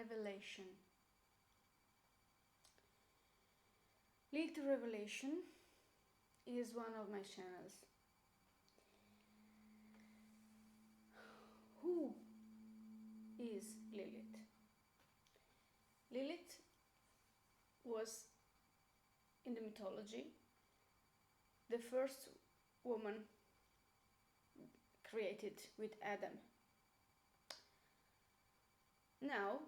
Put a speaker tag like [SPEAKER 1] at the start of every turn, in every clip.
[SPEAKER 1] Revelation. Lilith Revelation is one of my channels. Who is Lilith? Lilith was, in the mythology, the first woman created with Adam. Now,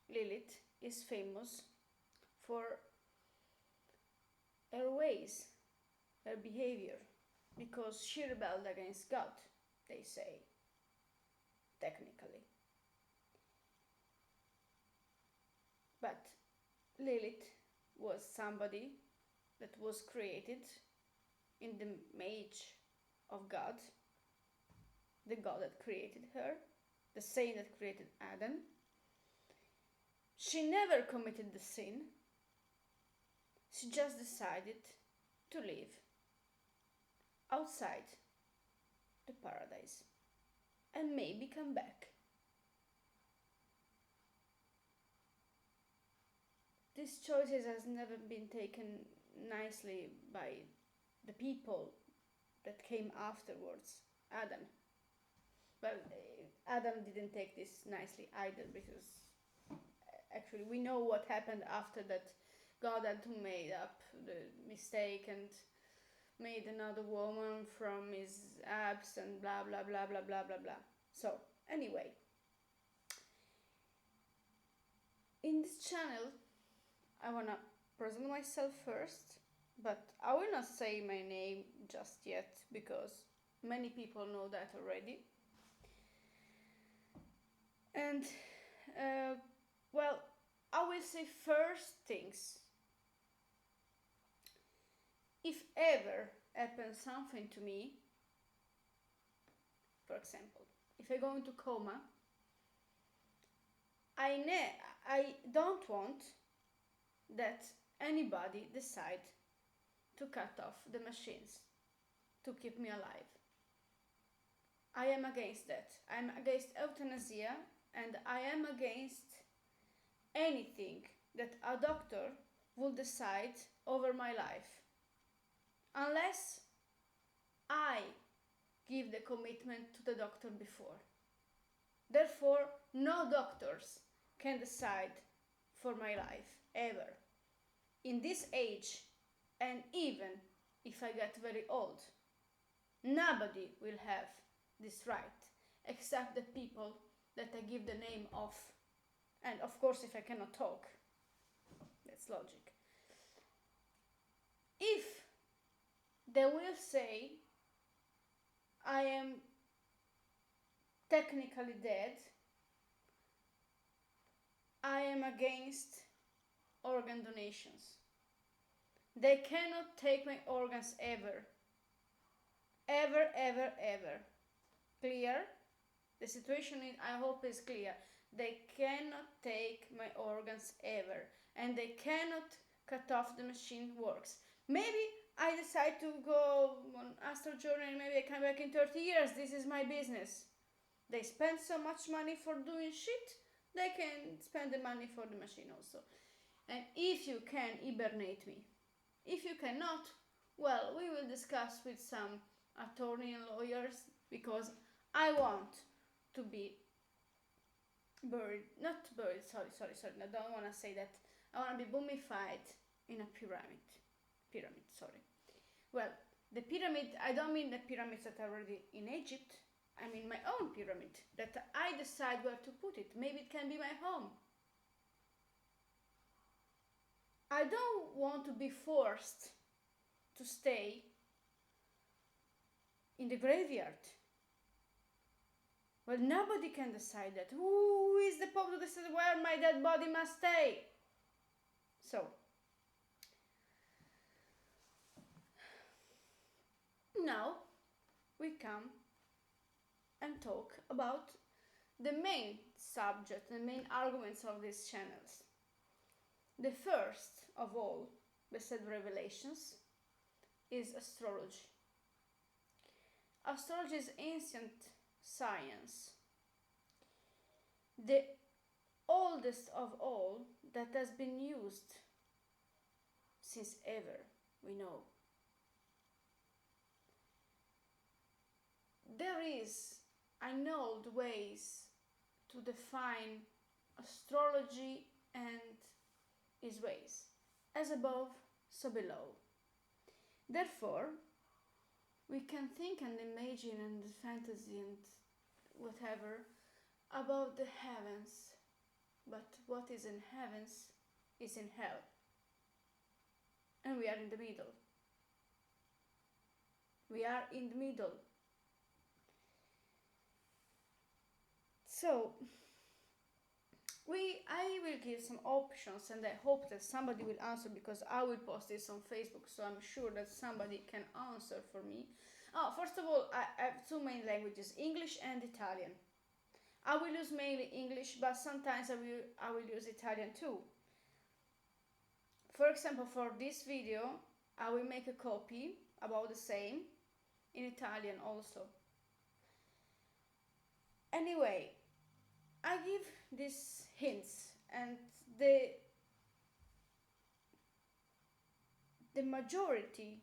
[SPEAKER 1] Lilith is famous for her ways, her behavior, because she rebelled against God, they say, technically. But Lilith was somebody that was created in the image of God, the God that created her, the same that created Adam. She never committed the sin. She just decided to live outside the paradise and maybe come back. These choices has never been taken nicely by the people that came afterwards, Adam. Well, Adam didn't take this nicely either, because actually we know what happened after that. God had to make up the mistake and made another woman from his abs and blah blah blah blah blah blah blah. So anyway, in this channel I wanna present myself first, but I will not say my name just yet because many people know that already. And well, I will say first things. If ever happens something to me, for example, if I go into coma, I don't want that anybody decide to cut off the machines to keep me alive. I am against that. I'm against euthanasia, and I am against anything that a doctor will decide over my life, unless I give the commitment to the doctor before. Therefore, no doctors can decide for my life, ever. In this age, and even if I get very old, nobody will have this right, except the people that I give the name of. And of course, if I cannot talk, that's logic. If they will say I am technically dead, I am against organ donations. They cannot take my organs ever. Ever, ever, ever. Clear? The situation, I hope, is clear. They cannot take my organs ever, and they cannot cut off the machine works. Maybe I decide to go on astral journey and maybe I come back in 30 years. This is my business. They spend so much money for doing shit, they can spend the money for the machine also. And if you can hibernate me, if you cannot, well, we will discuss with some attorney and lawyers, because I want to be buried, not buried, sorry, I don't want to say that. I want to be mummified in a pyramid, sorry. Well, the pyramid, I don't mean the pyramids that are already in Egypt. I mean my own pyramid, that I decide where to put it. Maybe it can be my home. I don't want to be forced to stay in the graveyard. Well, nobody can decide that. Who is the Pope to decide where my dead body must stay? So, now we come and talk about the main subject, the main arguments of these channels. The first of all, beside revelations, is astrology. Astrology is ancient science. The oldest of all that has been used since ever we know. There is an old ways to define astrology and its ways, as above, so below. Therefore, we can think and imagine and fantasy and whatever about the heavens, but what is in heavens is in hell, and we are in the middle. We are in the middle. So, I will give some options, and I hope that somebody will answer, because I will post this on Facebook, so I'm sure that somebody can answer for me. First of all, I have two main languages, English and Italian. I will use mainly English, but sometimes I will use Italian too. For example, for this video, I will make a copy about the same in Italian also. Anyway, I give these hints, and the majority,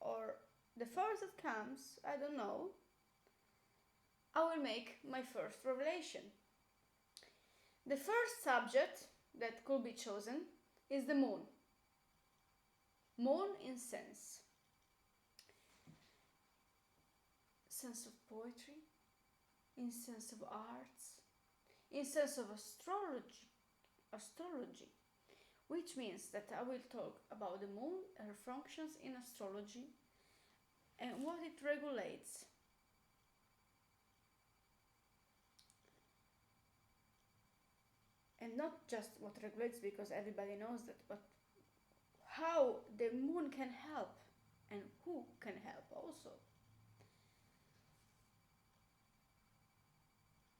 [SPEAKER 1] or the first that comes, I don't know, I will make my first revelation. The first subject that could be chosen is the moon. Moon in sense of poetry, in sense of arts, in sense of astrology, which means that I will talk about the moon, her functions in astrology, and what it regulates. And not just what regulates, because everybody knows that, but how the moon can help and who can help also.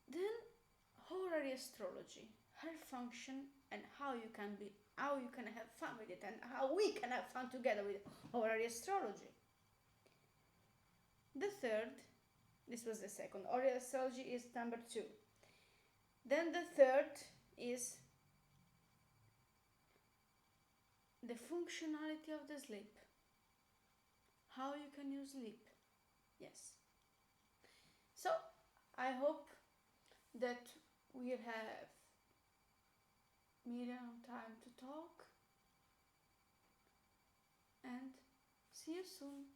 [SPEAKER 1] Then horary astrology, her function, and how you can have fun with it, and how we can have fun together with horary astrology. The third, this was the second, horary astrology is number 2. Then the third is the functionality of the sleep. How you can use sleep. Yes. So, I hope that we'll have medium time to talk, and see you soon.